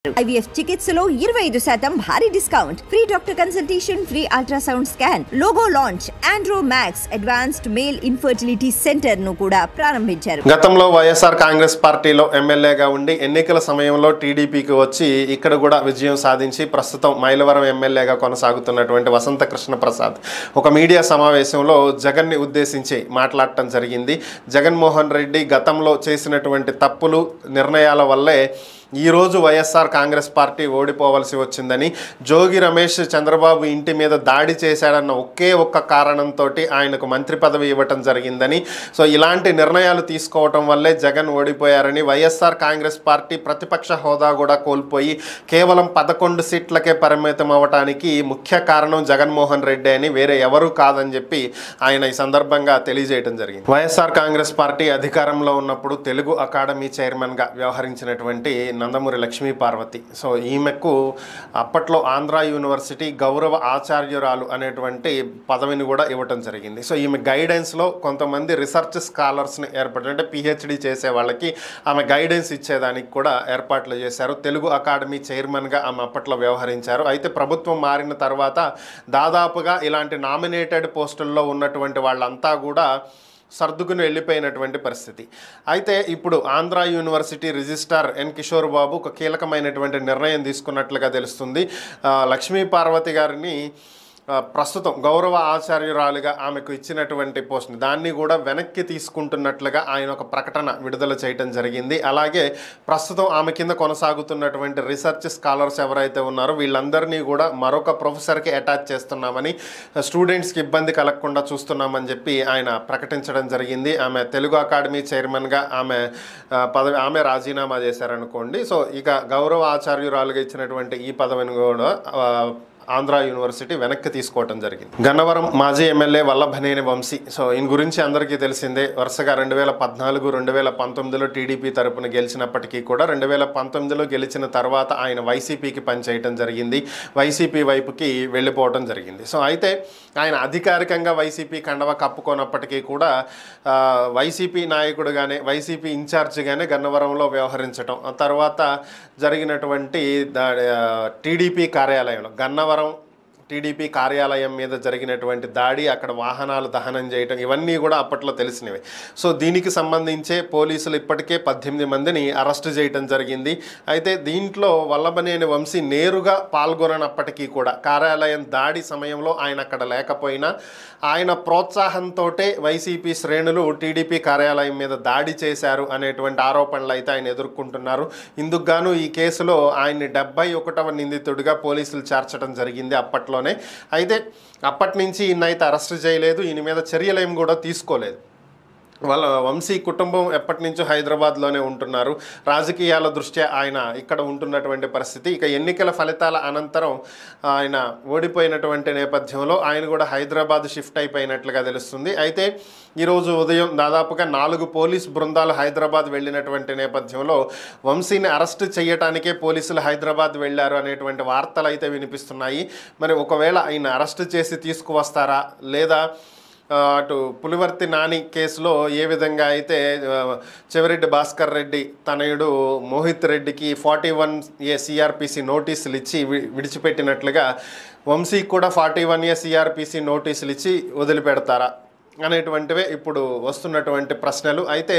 IVF చికిత్సలో 25% భారీ discount, free doctor consultation, free ultrasound scan, logo launch, Andro max advanced male infertility centre ను కూడా ప్రారంభించారు. గతంలో వైఎస్ఆర్ కాంగ్రెస్ పార్టీలో ఎమ్మెల్యేగా ఉండి ఎన్నికల సమయంలో టీడీపీకి వచ్చి ఇక్కడ కూడా విజయం సాధించి ప్రస్తుతం మైలవరం ఎమ్మెల్యేగా కొనసాగుతున్నటువంటి వసంత కృష్ణ ప్రసాద్ ఒక మీడియా సమావేశంలో జగన్ని ఉద్దేశించి మాట్లాడటం జరిగింది. జగన్మోహన్ రెడ్డి గతంలో చేసినటువంటి తప్పులు నిర్ణయాల వల్లే ఈరోజు వైఎస్ఆర్ కాంగ్రెస్ పార్టీ ఓడిపోవలసి వచ్చిందని, జోగి రమేష్ చంద్రబాబు ఇంటి మీద దాడి చేశాడన్న ఒకే ఒక్క కారణంతో ఆయనకు మంత్రి పదవి ఇవ్వటం జరిగిందని, సో ఇలాంటి నిర్ణయాలు తీసుకోవటం వల్లే జగన్ ఓడిపోయారని, వైఎస్ఆర్ కాంగ్రెస్ పార్టీ ప్రతిపక్ష హోదా కూడా కోల్పోయి కేవలం 11 సీట్లకే పరిమితం అవ్వటానికి ముఖ్య కారణం జగన్మోహన్ రెడ్డి అని, వేరే ఎవరూ కాదని చెప్పి ఆయన ఈ సందర్భంగా తెలియజేయడం జరిగింది. వైఎస్ఆర్ కాంగ్రెస్ పార్టీ అధికారంలో ఉన్నప్పుడు తెలుగు అకాడమీ చైర్మన్గా వ్యవహరించినటువంటి నందమూరి లక్ష్మీ పార్వతి, సో ఈమెకు అప్పట్లో ఆంధ్ర యూనివర్సిటీ గౌరవ ఆచార్యురాలు అనేటువంటి పదవిని కూడా ఇవ్వటం జరిగింది. సో ఈమె గైడెన్స్లో కొంతమంది రీసెర్చ్ స్కాలర్స్ని ఏర్పాటు, అంటే పిహెచ్డి చేసే వాళ్ళకి ఆమె గైడెన్స్ ఇచ్చేదానికి కూడా ఏర్పాట్లు చేశారు. తెలుగు అకాడమీ చైర్మన్గా ఆమె అప్పట్లో వ్యవహరించారు. అయితే ప్రభుత్వం మారిన తర్వాత దాదాపుగా ఇలాంటి నామినేటెడ్ పోస్టుల్లో ఉన్నటువంటి వాళ్ళంతా కూడా సర్దుకుని వెళ్ళిపోయినటువంటి పరిస్థితి. అయితే ఇప్పుడు ఆంధ్ర యూనివర్సిటీ రిజిస్ట్రార్ ఎన్ కిషోర్ బాబు ఒక కీలకమైనటువంటి నిర్ణయం తీసుకున్నట్లుగా తెలుస్తుంది. లక్ష్మీ పార్వతి గారిని ప్రస్తుతం గౌరవ ఆచార్యురాలుగా ఆమెకు ఇచ్చినటువంటి పోస్ట్ని దాన్ని కూడా వెనక్కి తీసుకుంటున్నట్లుగా ఆయన ఒక ప్రకటన విడుదల చేయటం జరిగింది. అలాగే ప్రస్తుతం ఆమె కింద కొనసాగుతున్నటువంటి రీసెర్చ్ స్కాలర్స్ ఎవరైతే ఉన్నారో వీళ్ళందరినీ కూడా మరొక ప్రొఫెసర్కి అటాచ్ చేస్తున్నామని, స్టూడెంట్స్కి ఇబ్బంది కలగకుండా చూస్తున్నామని చెప్పి ఆయన ప్రకటించడం జరిగింది. ఆమె తెలుగు అకాడమీ చైర్మన్గా ఆమె రాజీనామా చేశారనుకోండి. సో ఇక గౌరవ ఆచార్యురాలుగా ఇచ్చినటువంటి ఈ పదవిని కూడా ఆంధ్ర యూనివర్సిటీ వెనక్కి తీసుకోవటం జరిగింది. గన్నవరం మాజీ ఎమ్మెల్యే వల్లభనేని వంశీ, సో ఈయన గురించి అందరికీ తెలిసిందే. వరుసగా 2014, 2019లో టీడీపీ తరపున గెలిచినప్పటికీ కూడా 2019లో గెలిచిన తర్వాత ఆయన వైసీపీకి పనిచేయటం జరిగింది. వైసీపీ వైపుకి వెళ్ళిపోవటం జరిగింది. సో అయితే ఆయన అధికారికంగా వైసీపీ కండవ కప్పుకోనప్పటికీ కూడా వైసీపీ నాయకుడుగానే, వైసీపీ ఇన్ఛార్జిగానే గన్నవరంలో వ్యవహరించటం, ఆ తర్వాత జరిగినటువంటి టీడీపీ కార్యాలయంలో గన్నవరం టీడీపీ కార్యాలయం మీద జరిగినటువంటి దాడి, అక్కడ వాహనాలు దహనం చేయటం, ఇవన్నీ కూడా అప్పట్లో తెలిసినవి. సో దీనికి సంబంధించే పోలీసులు ఇప్పటికే 18 మందిని అరెస్ట్ చేయటం జరిగింది. అయితే దీంట్లో వల్లభనేని వంశీ నేరుగా పాల్గొననప్పటికీ కూడా కార్యాలయం దాడి సమయంలో ఆయన అక్కడ లేకపోయినా ఆయన ప్రోత్సాహంతో వైసీపీ శ్రేణులు టీడీపీ కార్యాలయం మీద దాడి చేశారు అనేటువంటి ఆరోపణలు అయితే ఆయన ఎదుర్కొంటున్నారు. ఇందుకు గాను ఈ కేసులో ఆయన్ని 71వ నిందితుడిగా పోలీసులు చేర్చడం జరిగింది అప్పట్లో. అయితే అప్పటి నుంచి ఈయనైతే అరెస్ట్ చేయలేదు, ఈయన మీద చర్యలేం కూడా తీసుకోలేదు. వాళ్ళ వంశీ కుటుంబం ఎప్పటి నుంచో హైదరాబాద్లోనే ఉంటున్నారు. రాజకీయాల దృష్ట్యా ఆయన ఇక్కడ ఉంటున్నటువంటి పరిస్థితి. ఇక ఎన్నికల ఫలితాల అనంతరం ఆయన ఓడిపోయినటువంటి నేపథ్యంలో ఆయన కూడా హైదరాబాద్ షిఫ్ట్ అయిపోయినట్లుగా తెలుస్తుంది. అయితే ఈరోజు ఉదయం దాదాపుగా 4 పోలీస్ బృందాలు హైదరాబాద్ వెళ్ళినటువంటి నేపథ్యంలో వంశీని అరెస్ట్ చేయటానికే పోలీసులు హైదరాబాద్ వెళ్ళారు అనేటువంటి వార్తలు అయితే వినిపిస్తున్నాయి. మరి ఒకవేళ ఆయన అరెస్ట్ చేసి తీసుకువస్తారా, లేదా అటు పులివర్తి నాని కేసులో ఏ విధంగా అయితే చెవిరెడ్డి భాస్కర్ రెడ్డి తనయుడు మోహిత్ రెడ్డికి 41A CRPC నోటీసులు ఇచ్చి విడిచిపెట్టినట్లుగా వంశీకి కూడా 41A CRPC నోటీసులు ఇచ్చి వదిలిపెడతారా అనేటువంటివే ఇప్పుడు వస్తున్నటువంటి ప్రశ్నలు. అయితే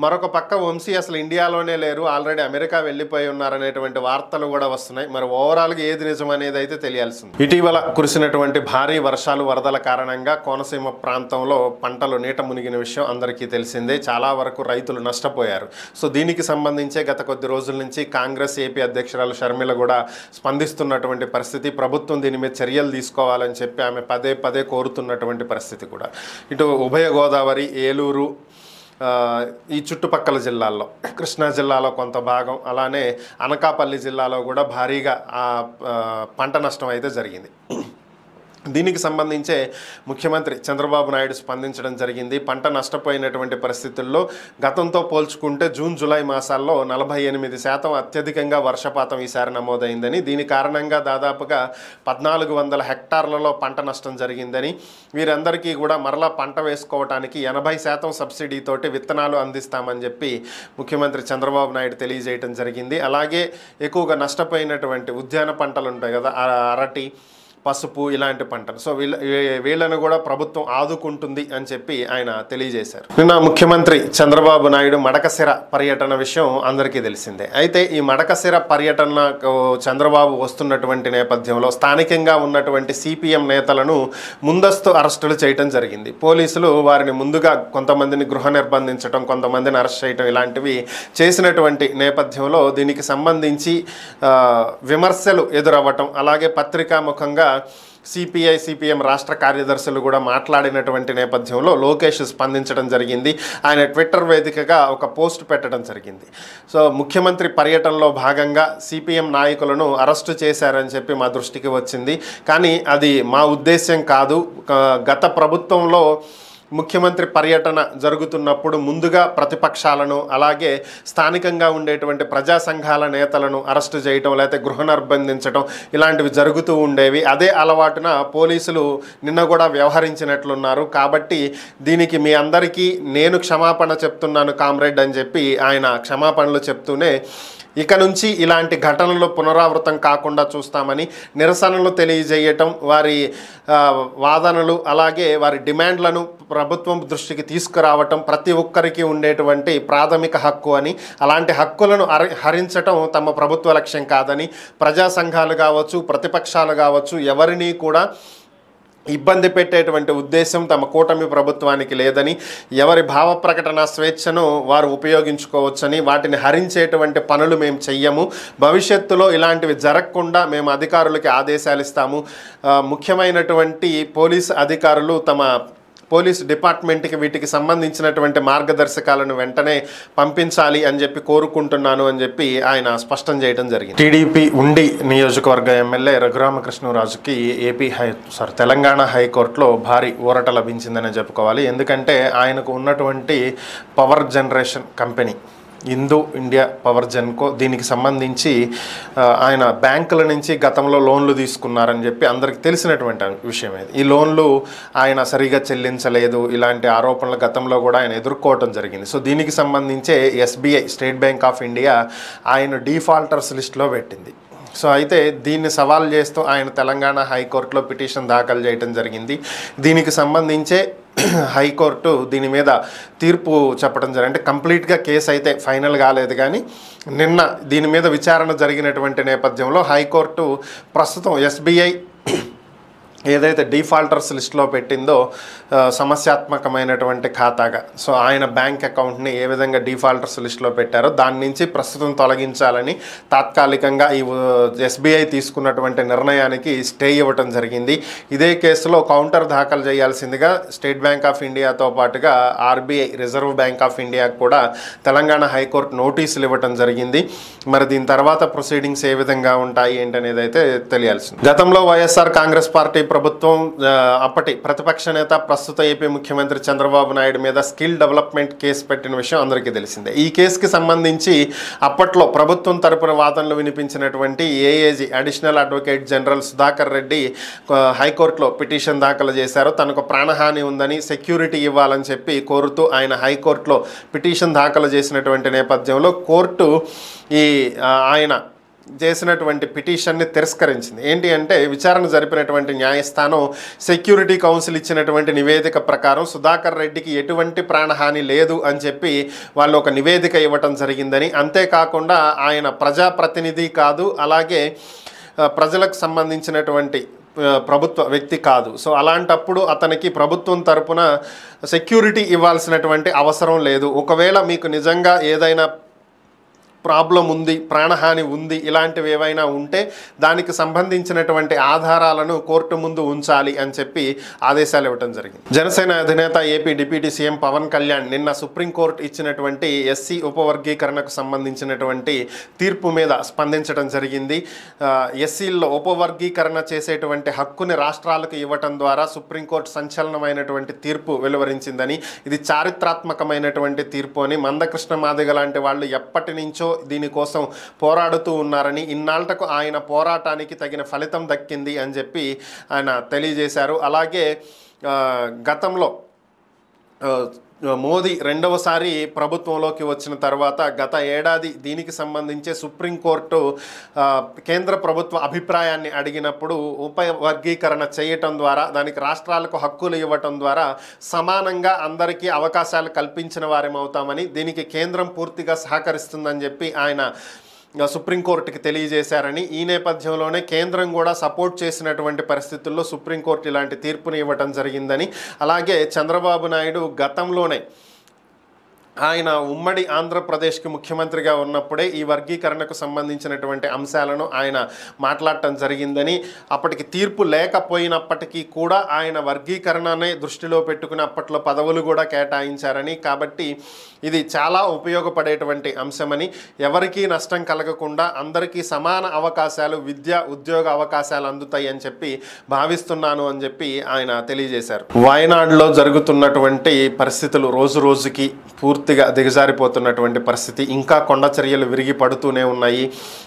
మరొక పక్క వంశీ అసలు ఇండియాలోనే లేరు, ఆల్రెడీ అమెరికా వెళ్ళిపోయి ఉన్నారనేటువంటి వార్తలు కూడా వస్తున్నాయి. మరి ఓవరాల్గా ఏది నిజం అనేది అయితే తెలియాల్సింది. ఇటీవల కురిసినటువంటి భారీ వర్షాలు, వరదల కారణంగా కోనసీమ ప్రాంతంలో పంటలు నీట మునిగిన విషయం అందరికీ తెలిసిందే. చాలా వరకు రైతులు నష్టపోయారు. సో దీనికి సంబంధించే గత కొద్ది రోజుల నుంచి కాంగ్రెస్ ఏపీ అధ్యక్షురాలు షర్మిల కూడా స్పందిస్తున్నటువంటి పరిస్థితి. ప్రభుత్వం దీని మీద చర్యలు తీసుకోవాలని చెప్పి ఆమె పదే పదే కోరుతున్నటువంటి పరిస్థితి కూడా. ఇటు ఉభయ గోదావరి, ఏలూరు, ఈ చుట్టుపక్కల జిల్లాల్లో, కృష్ణా జిల్లాలో కొంత భాగం, అలానే అనకాపల్లి జిల్లాలో కూడా భారీగా పంట నష్టం అయితే జరిగింది. దీనికి సంబంధించే ముఖ్యమంత్రి చంద్రబాబు నాయుడు స్పందించడం జరిగింది. పంట నష్టపోయినటువంటి పరిస్థితుల్లో గతంతో పోల్చుకుంటే జూన్ జూలై మాసాల్లో 48% అత్యధికంగా వర్షపాతం ఈసారి నమోదైందని, దీని కారణంగా దాదాపుగా 1400 హెక్టార్లలో పంట నష్టం జరిగిందని, వీరందరికీ కూడా మరలా పంట వేసుకోవడానికి 80% సబ్సిడీతోటి విత్తనాలు అందిస్తామని చెప్పి ముఖ్యమంత్రి చంద్రబాబు నాయుడు తెలియజేయడం జరిగింది. అలాగే ఎక్కువగా నష్టపోయినటువంటి ఉద్యాన పంటలు ఉంటాయి కదా, అరటి, పసుపు ఇలాంటి పంటలు, సో వీళ్ళను కూడా ప్రభుత్వం ఆదుకుంటుంది అని చెప్పి ఆయన తెలియజేశారు. నిన్న ముఖ్యమంత్రి చంద్రబాబు నాయుడు మడకశిర పర్యటన విషయం అందరికీ తెలిసిందే. అయితే ఈ మడకశిర పర్యటనకు చంద్రబాబు వస్తున్నటువంటి నేపథ్యంలో స్థానికంగా ఉన్నటువంటి సిపిఎం నేతలను ముందస్తు అరెస్టులు చేయడం జరిగింది. పోలీసులు వారిని ముందుగా కొంతమందిని గృహ నిర్బంధించడం, కొంతమందిని అరెస్ట్ చేయడం ఇలాంటివి చేసినటువంటి నేపథ్యంలో దీనికి సంబంధించి విమర్శలు ఎదురవ్వటం, అలాగే పత్రికాముఖంగా సిపిఐ సిపిఎం రాష్ట్ర కార్యదర్శులు కూడా మాట్లాడినటువంటి నేపథ్యంలో లోకేష్ స్పందించడం జరిగింది. ఆయన ట్విట్టర్ వేదికగా ఒక పోస్ట్ పెట్టడం జరిగింది. సో ముఖ్యమంత్రి పర్యటనలో భాగంగా సిపిఎం నాయకులను అరెస్టు చేశారని చెప్పి మా దృష్టికి వచ్చింది, కానీ అది మా ఉద్దేశ్యం కాదు. గత ప్రభుత్వంలో ముఖ్యమంత్రి పర్యటన జరుగుతున్నప్పుడు ముందుగా ప్రతిపక్షాలను, అలాగే స్థానికంగా ఉండేటువంటి ప్రజా సంఘాల నేతలను అరెస్టు చేయటం, లేకపోతే గృహ నిర్బంధించడం ఇలాంటివి జరుగుతూ ఉండేవి. అదే అలవాటున పోలీసులు నిన్న కూడా వ్యవహరించినట్లున్నారు. కాబట్టి దీనికి మీ అందరికీ నేను క్షమాపణ చెప్తున్నాను కామ్రేడ్ అని చెప్పి ఆయన క్షమాపణలు చెప్తూనే ఇక నుంచి ఇలాంటి ఘటనలు పునరావృతం కాకుండా చూస్తామని నిరసనలు తెలియజేయటం, వారి వాదనలు అలాగే వారి డిమాండ్లను ప్రభుత్వం దృష్టికి తీసుకురావటం ప్రతి ఒక్కరికి ఉండేటువంటి ప్రాథమిక హక్కు అని, అలాంటి హక్కులను హరించటం తమ ప్రభుత్వ లక్ష్యం కాదని, ప్రజా సంఘాలు కావచ్చు, ప్రతిపక్షాలు కావచ్చు, ఎవరినీ కూడా ఇబ్బంది పెట్టేటువంటి ఉద్దేశం తమ కూటమి ప్రభుత్వానికి లేదని, ఎవరి భావ ప్రకటన స్వేచ్ఛను వారు ఉపయోగించుకోవచ్చని, వాటిని హరించేటువంటి పనులు మేము చెయ్యము, భవిష్యత్తులో ఇలాంటివి జరగకుండా మేము అధికారులకి ఆదేశాలు ఇస్తాము, ముఖ్యమైనటువంటి పోలీస్ అధికారులు తమ పోలీస్ డిపార్ట్మెంట్కి వీటికి సంబంధించినటువంటి మార్గదర్శకాలను వెంటనే పంపించాలి అని చెప్పి కోరుకుంటున్నాను అని చెప్పి ఆయన స్పష్టం చేయడం జరిగింది. టీడీపీ ఉండి నియోజకవర్గ ఎమ్మెల్యే రఘురామకృష్ణరాజుకి తెలంగాణ హైకోర్టులో భారీ ఊరట లభించిందనే చెప్పుకోవాలి. ఎందుకంటే ఆయనకు ఉన్నటువంటి power generation company Hindu India power Genco, దీనికి సంబంధించి ఆయన బ్యాంకుల నుంచి గతంలో లోన్లు తీసుకున్నారని చెప్పి అందరికి తెలిసినటువంటి విషయం ఇది. ఈ లోన్లు ఆయన సరిగా చెల్లించలేదు, ఇలాంటి ఆరోపణలు గతంలో కూడా ఆయన ఎదుర్కోవటం జరిగింది. సో దీనికి సంబంధించే SBI, state bank of India ఆయన డిఫాల్టర్స్ లిస్టులో పెట్టింది. సో అయితే దీన్ని సవాల్ చేస్తూ ఆయన తెలంగాణ హైకోర్టులో పిటిషన్ దాఖలు చేయడం జరిగింది. దీనికి సంబంధించే హైకోర్టు దీని మీద తీర్పు చెప్పడం జరిగింది. అంటే కంప్లీట్గా కేసు అయితే ఫైనల్ కాలేదు, కానీ నిన్న దీని మీద విచారణ జరిగినటువంటి నేపథ్యంలో హైకోర్టు ప్రస్తుతం ఎస్బీఐ ఏదైతే డిఫాల్టర్స్ లిస్టులో పెట్టిందో సమస్యాత్మకమైనటువంటి ఖాతాగా, సో ఆయన బ్యాంక్ అకౌంట్ని ఏ విధంగా డిఫాల్టర్స్ లిస్టులో పెట్టారో దాని నుంచి ప్రస్తుతం తొలగించాలని తాత్కాలికంగా ఈ ఎస్బీఐ తీసుకున్నటువంటి నిర్ణయానికి స్టే ఇవ్వటం జరిగింది. ఇదే కేసులో కౌంటర్ దాఖలు చేయాల్సిందిగా స్టేట్ బ్యాంక్ ఆఫ్ ఇండియాతో పాటుగా ఆర్బీఐ, రిజర్వ్ బ్యాంక్ ఆఫ్ ఇండియాకు కూడా తెలంగాణ హైకోర్టు నోటీసులు ఇవ్వటం జరిగింది. మరి దీని తర్వాత ప్రొసీడింగ్స్ ఏ విధంగా ఉంటాయి ఏంటనేది అయితే తెలియాల్సింది. గతంలో వైఎస్ఆర్ కాంగ్రెస్ పార్టీ ప్రభుత్వం అప్పటి ప్రతిపక్ష నేత ప్రస్తుత ఏపీ ముఖ్యమంత్రి చంద్రబాబు నాయుడు మీద స్కిల్ డెవలప్మెంట్ కేసు పెట్టిన విషయం అందరికీ తెలిసిందే. ఈ కేసుకి సంబంధించి అప్పట్లో ప్రభుత్వం తరపున వాదనలు వినిపించినటువంటి AAG, additional advocate general Sudhakar Reddy హైకోర్టులో పిటిషన్ దాఖలు చేశారు. తనకు ప్రాణహాని ఉందని సెక్యూరిటీ ఇవ్వాలని చెప్పి కోరుతూ ఆయన హైకోర్టులో పిటిషన్ దాఖలు చేసినటువంటి నేపథ్యంలో కోర్టు ఆయన చేసినటువంటి పిటిషన్ని తిరస్కరించింది. ఏంటి అంటే విచారణ జరిపినటువంటి న్యాయస్థానం సెక్యూరిటీ కౌన్సిల్ ఇచ్చినటువంటి నివేదిక ప్రకారం సుధాకర్ రెడ్డికి ఎటువంటి ప్రాణహాని లేదు అని చెప్పి వాళ్ళు ఒక నివేదిక ఇవ్వటం జరిగిందని, అంతేకాకుండా ఆయన ప్రజాప్రతినిధి కాదు, అలాగే ప్రజలకు సంబంధించినటువంటి ప్రభుత్వ వ్యక్తి కాదు. సో అలాంటప్పుడు అతనికి ప్రభుత్వం తరపున సెక్యూరిటీ ఇవ్వాల్సినటువంటి అవసరం లేదు. ఒకవేళ మీకు నిజంగా ఏదైనా ప్రాబ్లం ఉంది, ప్రాణహాని ఉంది, ఇలాంటివి ఏవైనా ఉంటే దానికి సంబంధించినటువంటి ఆధారాలను కోర్టు ముందు ఉంచాలి అని చెప్పి ఆదేశాలు ఇవ్వడం జరిగింది. జనసేన అధినేత AP deputy CM Pawan Kalyan నిన్న సుప్రీంకోర్టు ఇచ్చినటువంటి ఎస్సీ ఉపవర్గీకరణకు సంబంధించినటువంటి తీర్పు మీద స్పందించడం జరిగింది. ఎస్సీల్లో ఉపవర్గీకరణ చేసేటువంటి హక్కుని రాష్ట్రాలకు ఇవ్వటం ద్వారా సుప్రీంకోర్టు సంచలనమైనటువంటి తీర్పు వెలువరించిందని, ఇది చారిత్రాత్మకమైనటువంటి తీర్పు అని, మందకృష్ణ మాదిగ లాంటి వాళ్ళు ఎప్పటి నుంచో దీనికోసం పోరాడుతూ ఉన్నారని, ఇన్నాళ్లకు ఆయన పోరాటానికి తగిన ఫలితం దక్కింది అని చెప్పి ఆయన తెలియజేశారు. అలాగే గతంలో మోదీ రెండవసారి ప్రభుత్వంలోకి వచ్చిన తర్వాత గత ఏడాది దీనికి సంబంధించి సుప్రీంకోర్టు కేంద్ర ప్రభుత్వ అభిప్రాయాన్ని అడిగినప్పుడు ఉపవర్గీకరణ చేయటం ద్వారా, దానికి రాష్ట్రాలకు హక్కులు ఇవ్వటం ద్వారా సమానంగా అందరికీ అవకాశాలు కల్పించిన వారేమవుతామని, దీనికి కేంద్రం పూర్తిగా సహకరిస్తుందని చెప్పి ఆయన సుప్రీంకోర్టుకి తెలియజేశారని, ఈ నేపథ్యంలోనే కేంద్రం కూడా సపోర్ట్ చేసినటువంటి పరిస్థితుల్లో సుప్రీంకోర్టు ఇలాంటి తీర్పుని ఇవ్వటం జరిగిందని, అలాగే చంద్రబాబు నాయుడు గతంలోనే ఆయన ఉమ్మడి ఆంధ్రప్రదేశ్కి ముఖ్యమంత్రిగా ఉన్నప్పుడే ఈ వర్గీకరణకు సంబంధించినటువంటి అంశాలను ఆయన మాట్లాడటం జరిగిందని, అప్పటికి తీర్పు లేకపోయినప్పటికీ కూడా ఆయన వర్గీకరణనే దృష్టిలో పెట్టుకుని అప్పట్లో పదవులు కూడా కేటాయించారని, కాబట్టి ఇది చాలా ఉపయోగపడేటువంటి అంశమని, ఎవరికీ నష్టం కలగకుండా అందరికీ సమాన అవకాశాలు, విద్య ఉద్యోగ అవకాశాలు అందుతాయి అని చెప్పి భావిస్తున్నాను అని చెప్పి ఆయన తెలియజేశారు. వాయనాడులో జరుగుతున్నటువంటి పరిస్థితులు రోజు రోజుకి పూర్తిగా దిగజారిపోతున్నటువంటి పరిస్థితి, ఇంకా కొండ చర్యలు విరిగి పడుతూనే ఉన్నాయి.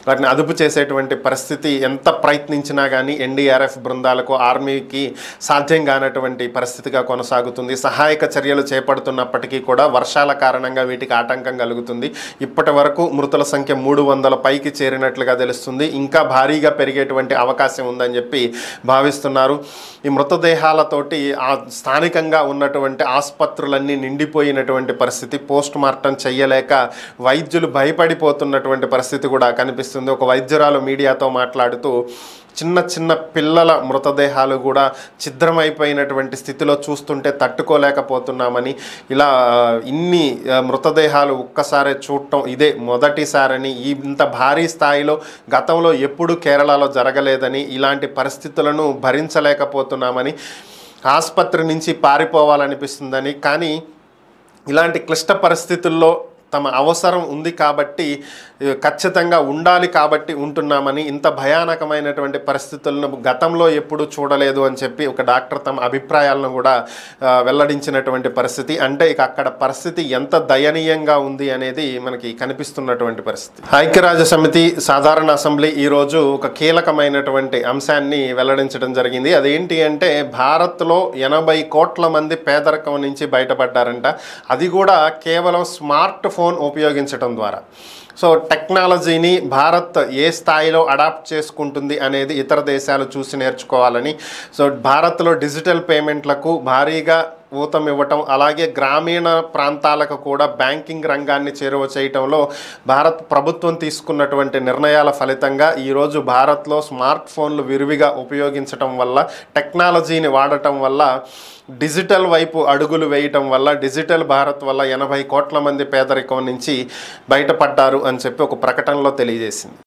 వాటిని అదుపు చేసేటువంటి పరిస్థితి ఎంత ప్రయత్నించినా కానీ ఎన్డీఆర్ఎఫ్ బృందాలకు, ఆర్మీకి సాధ్యం కానటువంటి పరిస్థితిగా కొనసాగుతుంది. సహాయక చర్యలు చేపడుతున్నప్పటికీ కూడా వర్షాల కారణంగా వీటికి ఆటంకం కలుగుతుంది. ఇప్పటి వరకు మృతుల సంఖ్య 300 పైకి చేరినట్లుగా తెలుస్తుంది. ఇంకా భారీగా పెరిగేటువంటి అవకాశం ఉందని చెప్పి భావిస్తున్నారు. ఈ మృతదేహాలతోటి స్థానికంగా ఉన్నటువంటి ఆసుపత్రులన్నీ నిండిపోయినటువంటి పరిస్థితి, పోస్ట్ మార్టం చెయ్యలేక వైద్యులు భయపడిపోతున్నటువంటి పరిస్థితి కూడా కనిపిస్తుంది. ఒక వైద్యురాలు మీడియాతో మాట్లాడుతూ చిన్న చిన్న పిల్లల మృతదేహాలు కూడా ఛిద్రమైపోయినటువంటి స్థితిలో చూస్తుంటే తట్టుకోలేకపోతున్నామని, ఇలా ఇన్ని మృతదేహాలు ఒక్కసారే చూడటం ఇదే మొదటిసారని, ఇంత భారీ స్థాయిలో గతంలో ఎప్పుడూ కేరళలో జరగలేదని, ఇలాంటి పరిస్థితులను భరించలేకపోతున్నామని, ఆసుపత్రి నుంచి పారిపోవాలనిపిస్తుందని, కానీ ఇలాంటి క్లిష్ట పరిస్థితుల్లో తమ అవసరం ఉంది కాబట్టి, ఖచ్చితంగా ఉండాలి కాబట్టి ఉంటున్నామని, ఇంత భయానకమైనటువంటి పరిస్థితులను గతంలో ఎప్పుడూ చూడలేదు అని చెప్పి ఒక డాక్టర్ తమ అభిప్రాయాలను కూడా వెల్లడించినటువంటి పరిస్థితి. అంటే ఇక అక్కడ పరిస్థితి ఎంత దయనీయంగా ఉంది అనేది మనకి కనిపిస్తున్నటువంటి పరిస్థితి. ఐక్యరాజ్య సమితి సాధారణ అసెంబ్లీ ఈరోజు ఒక కీలకమైనటువంటి అంశాన్ని వెల్లడించడం జరిగింది. అదేంటి అంటే, భారత్లో 80 కోట్ల మంది పేదరికం నుంచి బయటపడ్డారంట. అది కూడా కేవలం స్మార్ట్ ఫోన్ ఉపయోగించడం ద్వారా. సో టెక్నాలజీని భారత్ ఏ స్థాయిలో అడాప్ట్ చేసుకుంటుంది అనేది ఇతర దేశాలు చూసి నేర్చుకోవాలని, సో భారత్లో డిజిటల్ పేమెంట్లకు భారీగా ఊతం ఇవ్వటం, అలాగే గ్రామీణ ప్రాంతాలకు కూడా బ్యాంకింగ్ రంగాన్ని చేరువ చేయటంలో భారత్ ప్రభుత్వం తీసుకున్నటువంటి నిర్ణయాల ఫలితంగా ఈరోజు భారత్లో స్మార్ట్ ఫోన్లు విరివిగా ఉపయోగించటం వల్ల, టెక్నాలజీని వాడటం వల్ల, డిజిటల్ వైపు అడుగులు వేయటం వల్ల, డిజిటల్ భారత్ వల్ల 80 కోట్ల మంది పేదరికం నుంచి బయటపడ్డారు అని చెప్పి ఒక ప్రకటనలో తెలియజేసింది.